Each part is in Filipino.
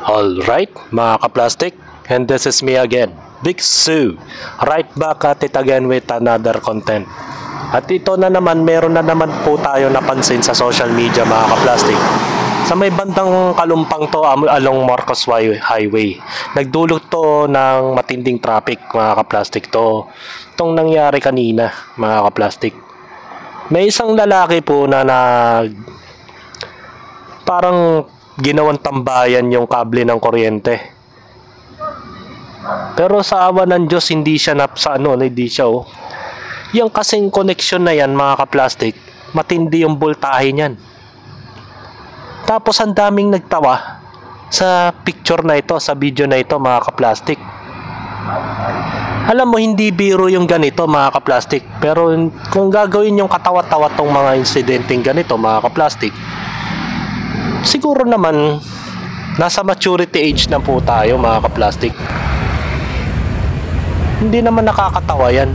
Alright, mga kaplastic, and this is me again, Big Sue, right back at it again with another content. At ito na naman, meron na naman po tayo napansin sa social media, mga kaplastic. Sa may bandang kalumpang to along Marcos Highway, nagdulot to ng matinding traffic, mga kaplastic. Itong nangyari kanina, mga kaplastic. May isang lalaki po na parang ginawang tambayan yung kable ng kuryente. Pero sa awa ng Diyos, hindi siya hindi siya Yung kasing connection na yan, mga kaplastic, matindi yung voltahe niyan. Tapos ang daming nagtawa sa picture na ito, sa video na ito, mga kaplastic. Alam mo, hindi biro yung ganito, mga kaplastic. Pero kung gagawin yung katawa-tawa tong mga insidenteng ganito, mga kaplastic, siguro naman nasa maturity age na po tayo, mga kaplastic. Hindi naman nakakatawa yan,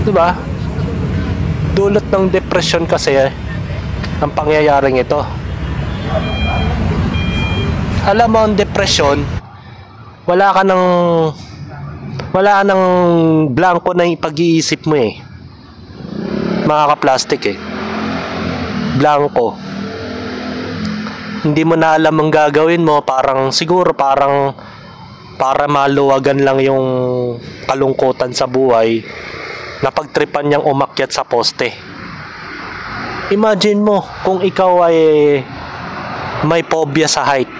diba? Dulot ng depression kasi ang pangyayaring ito. Alam mo, ang depression, wala ka ng blanco na yung pag-iisip mo mga kaplastic blanco. Hindi mo na alam ang gagawin mo, siguro para maluwagan lang yung kalungkutan sa buhay, napagtripan niyang umakyat sa poste. Imagine mo kung ikaw ay may phobia sa height.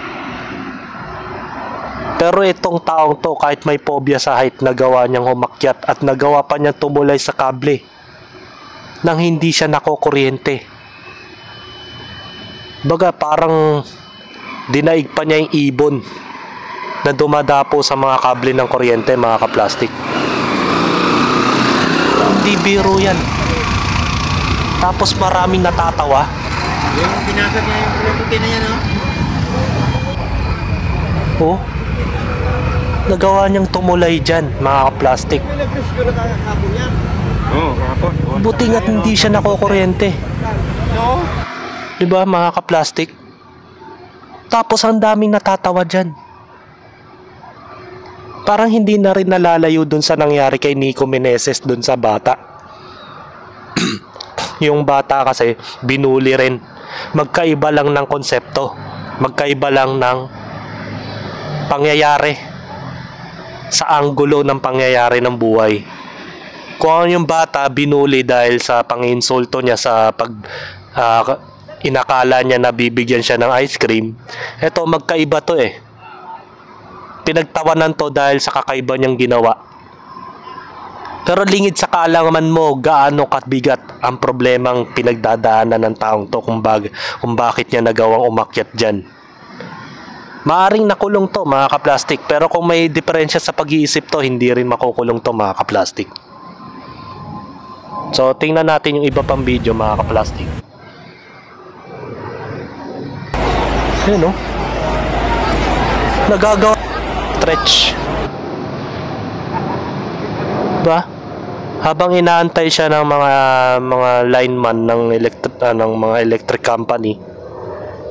Pero itong taong to, kahit may phobia sa height, nagawa niyang umakyat at nagawa pa niyang tumulay sa kable nang hindi siya nakukuryente. Baga parang dinaig pa niya yung ibon na dumadapo sa mga kable ng kuryente, mga kaplastic. Hindi biro yan. Tapos maraming natatawa. Yung pinasag niya yung puti na yan, nagawa niyang tumulay dyan, mga kaplastik. Buti nga't hindi siya nakukuryente. Diba, mga kaplastik? Tapos ang daming natatawa dyan. Parang hindi na rin nalalayo dun sa nangyari kay Nico Meneses dun sa bata. Yung bata kasi binuli rin. Magkaiba lang ng konsepto, magkaiba lang ng pangyayari sa anggulo ng pangyayari ng buhay. Kung yung bata binuli dahil sa panginsulto niya sa inakala niya na bibigyan siya ng ice cream, eto magkaiba to pinagtawanan to dahil sa kakaiba niyang ginawa. Pero lingid sa kaalaman mo gaano kabigat ang problemang pinagdadaanan ng taong to kung bakit niya nagawang umakyat dyan. Maaring nakulong to, mga kaplastik, pero kung may diferensya sa pag-iisip to, hindi rin makukulong to, mga kaplastik. So tingnan natin yung iba pang video, mga kaplastik. Ayun nagagawa stretch ba? Habang inaantay siya ng mga lineman ng mga electric company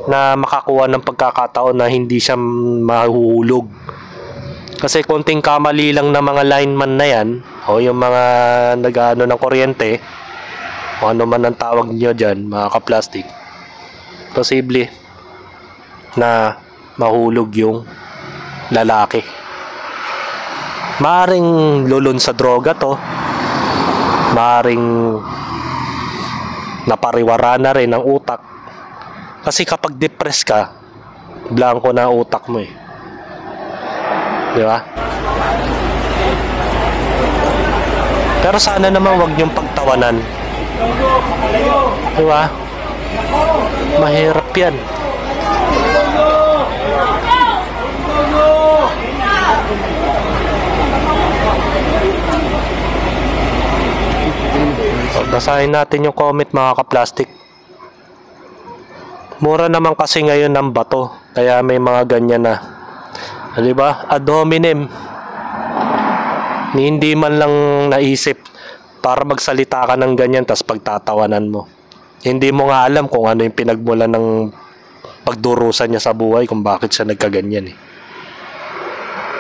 na makakuha ng pagkakataon na hindi siya mahuhulog. Kasi konting kamali lang ng mga lineman na yan, o yung mga nag-ano ng kuryente, o ano man ang tawag niyo dyan, mga kaplastik, posible na mahulog yung lalaki. Maaring lulun sa droga to, maaring napariwara na rin ang utak. Kasi kapag depressed ka, blanco na ang utak mo di ba? Pero sana naman wag niyong pagtawanan, di ba? Mahirap yan. Basahin natin yung comment, mga kaplastik. Mura naman kasi ngayon ng bato, kaya may mga ganyan na, diba? Ad hominem. Hindi man lang naisip para magsalita ka ng ganyan tas pagtatawanan mo. Hindi mo nga alam kung ano yung pinagmulan ng pagdurusan niya sa buhay kung bakit siya nagkaganyan eh.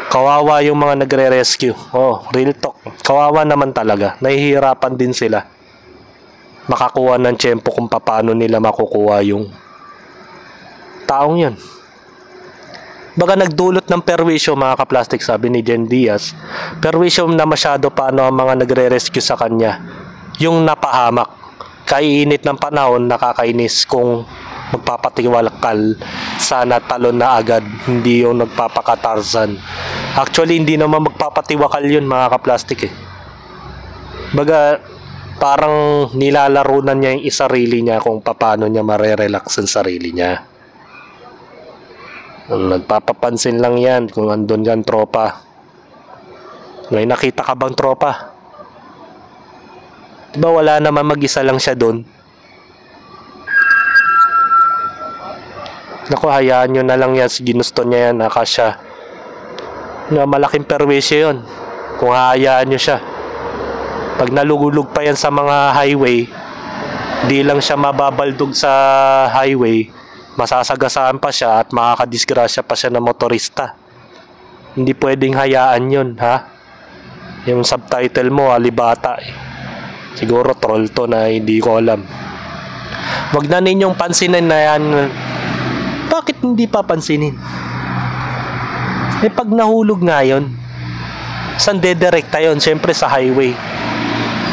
Kawawa yung mga nagre-rescue. Oh, real talk. Kawawa naman talaga. Nahihirapan din sila makakuha ng tiyempo kung paano nila makukuha yung taong yun. Baga nagdulot ng perwisyo mga kaplastik, sabi ni Jen Diaz. Perwisyo na masyado paano ang mga nagre-rescue sa kanya. Yung napahamak. Kaiinit ng panahon, nakakainis kung magpapatiwalakal, sana talon na agad, hindi yung nagpapakatarsan. Actually, hindi naman magpapatiwakal yun mga kaplastik eh. Baga, parang nilalarunan niya yung sarili niya kung paano niya marerelax ang sarili niya. Nagpapapansin lang yan kung andun yan tropa. May nakita ka bang tropa? Diba wala naman, mag-isa lang siya doon? Naku, hayaan nyo na lang yan. Ginusto niya yan, Akasha. Malaking perwisyo yun kung hayaan nyo siya. Pag nalugulog pa yan sa mga highway, di lang siya mababaldog sa highway, masasagasaan pa siya at makakadisgrasya pa siya ng motorista. Hindi pwedeng hayaan yun, ha? Yung subtitle mo, alibata eh. Siguro troll to na hindi ko alam. Wag na ninyong pansinin na yan. Bakit hindi papansinin? Eh pag nahulog nga yun, saan dedirekta yun? Siyempre sa highway.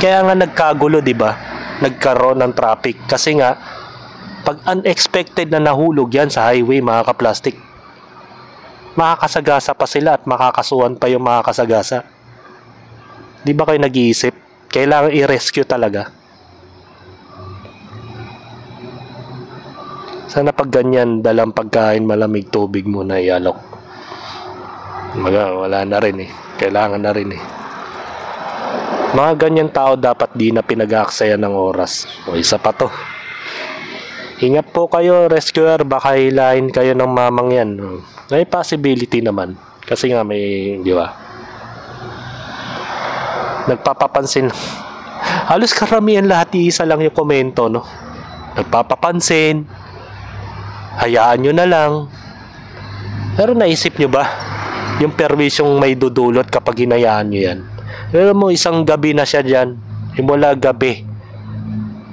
Kaya nga nagkagulo, di ba? Nagkaroon ng traffic. Kasi nga, pag unexpected na nahulog yan sa highway, mga kaplastik, makakasagasa pa sila at makakasuhan pa yung mga kasagasa. Di ba kayo nag-iisip? Kailangan i-rescue talaga. Sana pag ganyan, dalang pagkain, malamig, tubig muna ialok. Wala na rin eh. Kailangan na rin eh. Mga ganyan tao dapat di na pinag-aaksayan ng oras. O isa pa to. Ingat po kayo, rescuer. Baka hilahin kayo ng mamang yan. May possibility naman. Kasi nga may, di ba? Nagpapapansin. Halos karamihan lahat iisa lang yung komento, no? Nagpapapansin. Hayaan nyo na lang. Pero naisip nyo ba yung perwisyong may dudulot kapag hinayaan nyo yan? Pero mo isang gabi na siya dyan. Mula gabi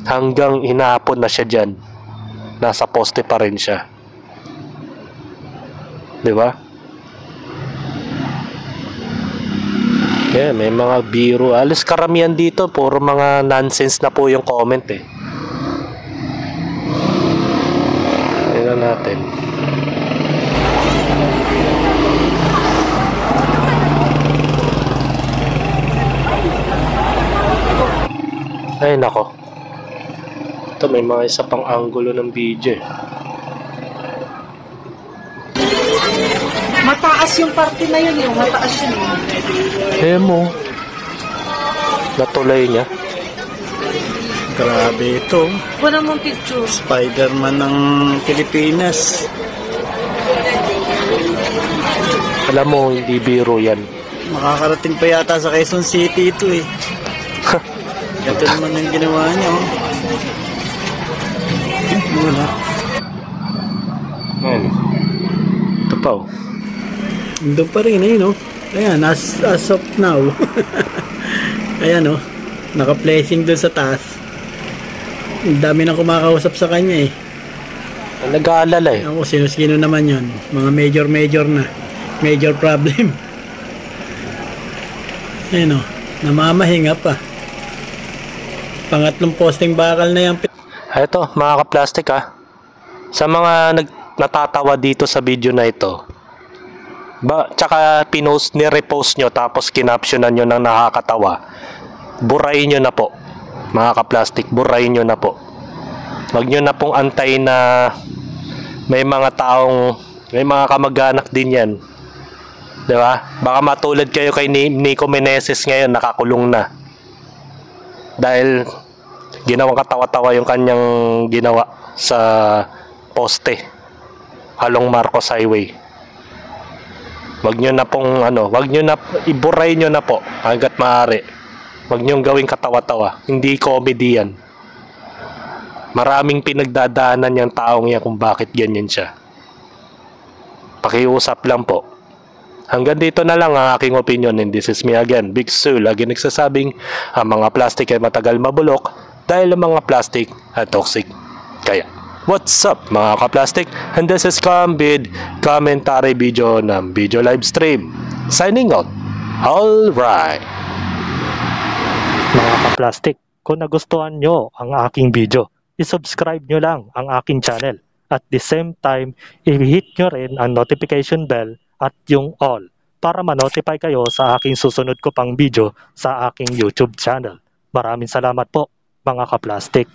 hanggang hinapon na siya dyan. Nasa poste pa rin siya. Di ba? Yeah, may mga biro. Alos karamihan dito, puro mga nonsense na po yung comment eh. Tingnan natin. Ay nako. Ito may mga isa pang angulo ng video eh. Mataas yung parte na yun, yung mataas yun. Mo. Natulay niya. Grabe ito. Wala mong picture. Spider-Man ng Pilipinas. Alam mo, hindi biro yan. Makakarating pa yata sa Quezon City ito eh. Ito naman ang ginawa niya. Oh. Wala. Ayan. Ito pa oh. Doon pa rin eh, no? Ayan, as of now. Ayan, no? Naka-placing doon sa taas. Ang dami nang kumakausap sa kanya eh. Nag-aalala eh. Ako, sino-sino naman yon. Mga major na. Major problem. Ayan, no? Namamahinga pa. Pangatlong posting bakal na yan. Ito, mga kaplastik ha. Sa mga natatawa dito sa video na ito, tsaka pinost, ni-repost nyo tapos kinaptionan nyo ng nakakatawa, burayin nyo na po mga kaplastik, burayin nyo na po. Wag nyo na pong antayin na may mga taong, may mga kamag-anak din yan, di ba? Baka matulad kayo kay Nico Meneses ngayon, nakakulong na dahil ginawang katawa-tawa yung kanyang ginawa sa poste along Marcos Highway. Wag nyo na pong wag nyo na, iburay nyo na po hanggat maaari. Wag nyo gawing katawa-tawa. Hindi comedy yan. Maraming pinagdadaanan yung taong yan kung bakit ganyan siya. Pakiusap lang po. Hanggang dito na lang ang aking opinion, and this is me again, Big Sue, lagi nagsasabing ang mga plastic ay matagal mabulok dahil ang mga plastic ay toxic. Kaya, what's up mga ka-plastic? And this is Kambid, commentary video ng video live stream. Signing out. Alright. Mga ka-plastic, kung nagustuhan nyo ang aking video, isubscribe nyo lang ang aking channel. At the same time, i-hit nyo rin ang notification bell at yung all para ma-notify kayo sa aking susunod ko pang video sa aking YouTube channel. Maraming salamat po mga ka-plastic.